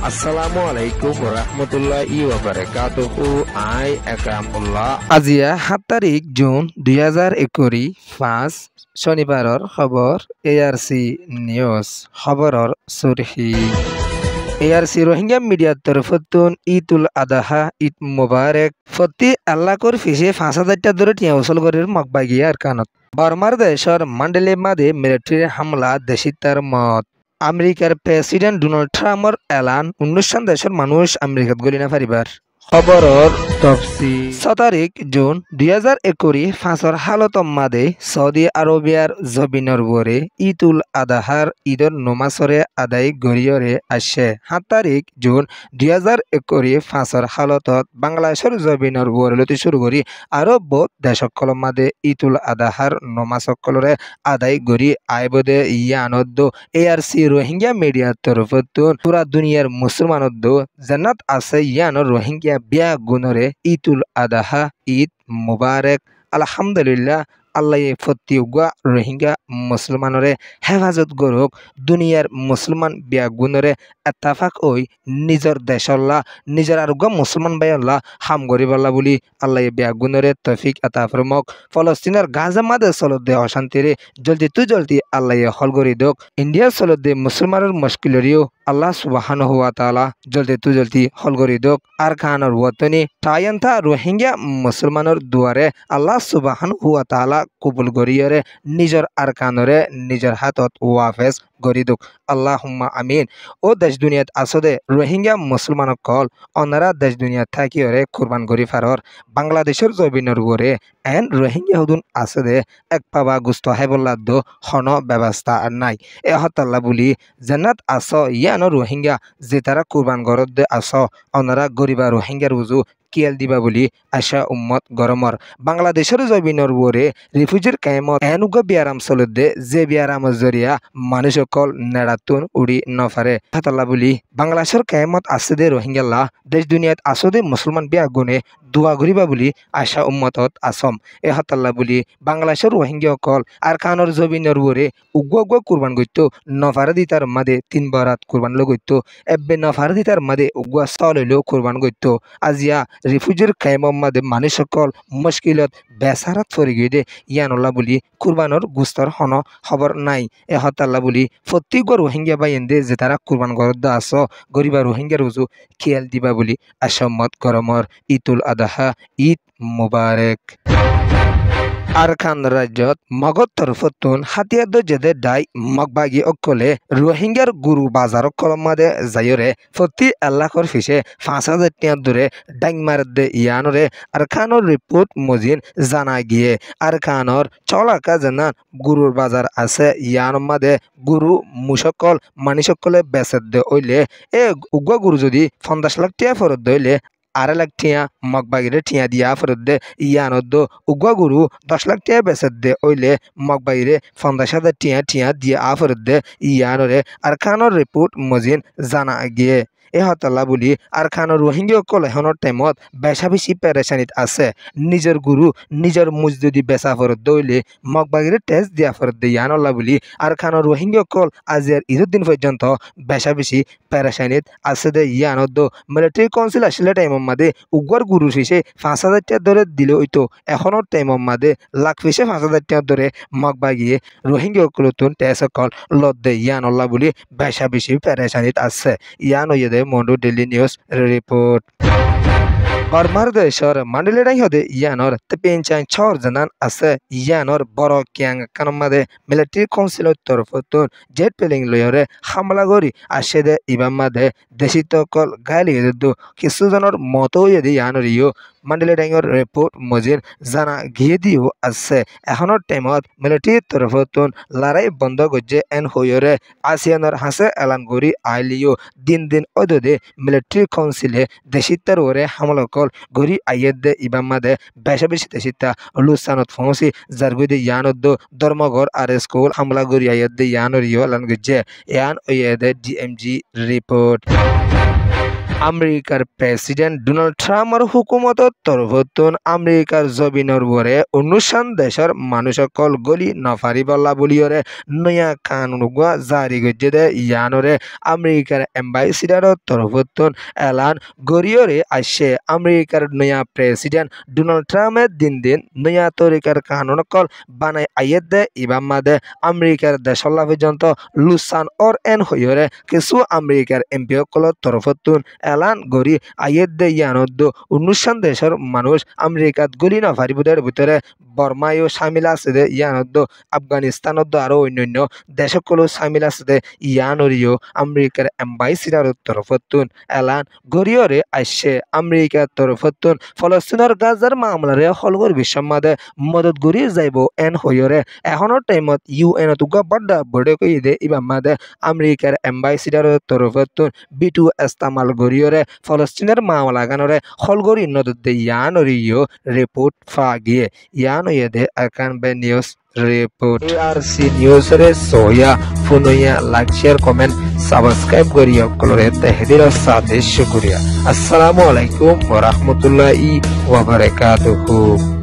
Assalamu alaikum warahmatullahi wabarakatuh. I Akramullah. আজিয়া 7 তাৰিখ June 2021 5 শনিবাৰৰ খবৰ ARC নিউজ খবৰৰ সুৰখি ARC রোহিঙ্গা মিডিয়ার তরফতুন ঈদুল আদাহা ঈদ মুবারক ফতি আল্লাহর ফিসে 5,000টা ধরে টিয়া উসল করির মকবাগিয়া আর কানত বর্মার দেশর মান্ডেলে মাদে মিলিটারি হামলা দেশিতার মত আমেরিকার প্রেসিডেন্ট ডোনাল্ড ট্রাম্পর এলান 19 দেশের মানুষ আমেরিকাত গলি না পারিবার খবরর তফসি 6 তারিখ জুন 2021 ফাঁসর হালতম মাদে সৌদি আরবিয়ার জবিনর বরে ঈদুল আদাহার ঈদর নমাজরে আদায় গরিয়রে আসে 7 তারিখ জুন 2021 ফাঁসর হালতত বাংলাদেশের জবিনর বরলতি শুরু করি আরো বহুত দেশকল মাদে ঈদুল আদাহার নমাজকলরে আদায় গরি আইবদে ইয়ানদ্দ ARC রোহিঙ্গা মিডিয়ার তরফতুন পুরা দুনিয়ার মুসলমানদ্দ জান্নাত আছে ইয়ানর রোহিঙ্গা বিয়া গুণরে ঈদুল আদাহা ঈদ মুবারক আলহামদুলিল্লাহ আল্লাহ ফতিউগা রোহিঙ্গা মুসলমানরে হেফাজত গরুক দুনিয়ার মুসলমান বিয়া গুণরে এত্তাফাক ওই নিজর দেশল্লা নিজর আরোগ্য মুসলমান বাইল্লা হাম গরিবাল্লা বলি আল্লাহ বিয়া গুণরে তফিক আতা ফরমক ফলস্তিনের গাজা মাদে চলতে অশান্তিরে জলদি আল্লাহ হল গরি দোক ইন্ডিয়ার চলতে মুসলমানের মুশকিলরিও আল্লাহ সুবহানাহু ওয়া তাআলা জলদি হল গরি দোক আর খানর ওয়াতনি টায়ান্তা রোহিঙ্গা মুসলমানের দুয়ারে আল্লাহ সুবহানাহু ওয়া তাআলা কবুল গরিয়রে নিজর আর কানরে নিজর হাতত ওয়াফেস গরি দোক আল্লাহুম্মা আমিন ও দেশ দুনিয়াত আসদে রোহিঙ্গা মুসলমান কল অনারা দেশ দুনিয়াত থাকিয়রে কুরবান গরি ফারর বাংলাদেশের জবিনর ওরে এন রোহিঙ্গা হুদুন আসদে এক পাবা গুস্ত হেবল্লাদ হন ব্যবস্থা আর নাই এ হতাল্লা বলি জান্নাত আস ইয়ানো রোহিঙ্গা যে তারা কুরবান গরদ দে আস অনারা গরিবা রোহিঙ্গার উজু কিয়াল দিবা বলি আশা উম্মত গরমর বাংলাদেশের জবিনর ওরে রিফিউজির কায়মত এনুগা বিয়ারাম চলদে যে বিয়ারাম জরিয়া মানুষ সকল নেড়াতুন উড়ি নফারে হাতাল্লা বলি বাংলাদেশের কায়মত আছে দে রোহিঙ্গাল্লাহ দেশ দুনিয়াত আসদে মুসলমান বিয়া গুনে দোয়া গরিবা বলি আশা উম্মতত আসম এ হাতাল্লা বলি বাংলাদেশের রোহিঙ্গা সকল আর কানর জবিনর ওরে উগ্র কুরবান গইতো নফারে দিতার মাদে 3 বারাত কুরবান লগইতো এব্বে নফারে দিতার মাদে উগ্র সালইলো কুরবান গইতো আজিয়া রিফিউজির কায়মম মাদে মানুষ সকল মুশকিলত বেসারাত ফরি গিয়ে ইয়ানল্লা বলি কুরবানর গুস্তর হন খবর নাই এ হতাল্লা বলি প্রত্যেক রোহিঙ্গা বাইন্দে যে তারা কুরবান গরদ আস গরিবা রোহিঙ্গার উজু খেয়াল দিবা বলি আসামত গরমর ঈদুল আদাহা ঈদ মুবারক আরখান রাজ্যত মগত তরফতুন হাতিয়াদ জেদে ডাই মগবাগি অকলে রোহিঙ্গার গুরু বাজার কলমাদে যায়রে প্রতি এলাকার ফিসে 5,000 টিয়া দূরে ডাইং মারদে ইয়ানরে আরখানোর রিপোর্ট মজিন জানা গিয়ে আরখানোর চলাকা জানান গুরুর বাজার আছে ইয়ান মাদে গুরু মুসকল মানিসকলে বেচেদ দে ওইলে এ উগ্র গুরু যদি 50 লাখ টিয়া ফরত দইলে 2.5 লাখ টিয়া মগবাগিরে টিয়া দিয়া ফরত দে ইয়ানদ উগ্র গুরু 10 লাখ টিয়া বেচত দে ওইলে মগবাগিরে 50,000 টিয়া দিয়া ফরত দে ইয়ানরে আর খানোর রিপোর্ট মজিন জানা গিয়ে এ হতাল্লা বলি আর খানোর রোহিঙ্গা কল এখনের টাইমত বেশা বেশি পেরেশানিত আছে নিজের গুরু নিজের মুজ যদি বেচা ফরত দইলে মগবাগিরে টেস্ট দিয়া ফরত দে ইয়ানল্লা বলি আর খানোর রোহিঙ্গা কল আজির ঈদের দিন পর্যন্ত বেশা বেশি পেরেশানিত আছে দে ইয়ানদ মিলিটারি কাউন্সিল আসলে টাইমর মাদে উগ্র গুরু ফিসে 5,000 টিয়া ধরে দিলে হইতো এখনের টাইমর মাদে লাখ ফিসে 5,000 টিয়া ধরে মগবাগিয়ে রোহিঙ্গা কলতুন টেস্ট কল লত দে ইয়ানল্লা বলি বেশা বেশি পেরেশানিত আছে ইয়ান মন্ডু ডেইলি নিউজ রিপোর্ট বর্মার দেশর মান্ডেলেরাই হদে ইয়ানর পেঞ্চান 6 জানান আছে ইয়ানর বড় কিয়াং কানমাদে মিলিটারি কাউন্সিলের তরফতুন জেট প্লেন লয়রে হামলা করি আসে দে ইবাম মাদে দেশিত কল গালি দু কিছু জনের মতো যদি ইয়ানর ইও মান্ডেলেরাইর রিপোর্ট মজিন জানা গিয়ে দিও আছে এখনের টাইমত মিলিটারির তরফতুন লড়াই বন্ধ গজে এন হইরে আসিয়ানর হাসে এলান করি আইলিও দিন অদে মিলিটারি কাউন্সিলে দেশিতার ওরে হামলা কল গরি আইয়েদ দে ইবাম মাদে বেশা বেশি দেশিতা লুসানত ফংসি জারগুদে ইয়ানদ ধর্মঘর আর স্কুল হামলা গরি আইয়েদ দে ইয়ানর ইও এলান গজে ইয়ান ওয়েদে DMG রিপোর্ট আমেরিকার প্রেসিডেন্ট ডোনাল্ড ট্রাম্পৰ হুকুমতত তৰফতুন আমেৰিকাৰ জবিনৰ বৰে অনুষ্ঠান দেশৰ মানুহসকল গলি নফাৰিবলা বুলিয়ৰে নয়া কানুনগুৱা জাৰি গজ্জে দে ইয়ানৰে আমেৰিকাৰ এম্বাইচিডাৰৰ তৰফতুন এলান গৰিয়ৰে আসছে আমেৰিকাৰ নয়া প্রেসিডেন্ট ডোনাল্ড ট্রাম্পে দিন দিন নয়া তরিকার কানুনকল বানাই আইয়েত দে ইবামাদে আমেরিকার দেশল্লা পর্যন্ত লুসান অর এন হইরে কিছু আমেরিকার এমপিসকলৰ তরফতুন এলান গরি আইয়েত দে ইয়ানদ্দ অনুষ্ঠান দেশের মানুষ আমেরিকাত গলি নফারিবুদের ভিতরে বর্মায়ও সামিল আছে দে ইয়ানদ্দ আফগানিস্তানত আরো অন্যান্য দেশসকলও সামিল আছে দে ইয়ানরিও আমেরিকার এম্বাইসিডার তরফতুন এলান গরিয়রে আসছে আমেরিকার তরফতুন ফলস্তিনের গাজার মামলারে হলগর বিশ্বমাদে মদত গরি যাইব এন হইরে এখনৰ টাইমত ইউএন তুগা বড় বড় কই দে ইবামাদে আমেরিকার এম্বাইসিডার তরফতুন বিটু ইস্তেমাল গরিয়রে ফলস্তিনের মামলা গানরে হলগরি নদত দে ইয়ানরিও রিপোর্ট ফাগিয়ে ইয়ানয়ে দে আকান বে নিউজ রিপোর্ট ARC নিউজ রে সোয়া ফুনয়া লাইক শেয়ার কমেন্ট সাবস্ক্রাইব করিও কলরে তেহদির সাথে শুকরিয়া আসসালামু আলাইকুম ওয়া রাহমাতুল্লাহি ওয়া বারাকাতুহু।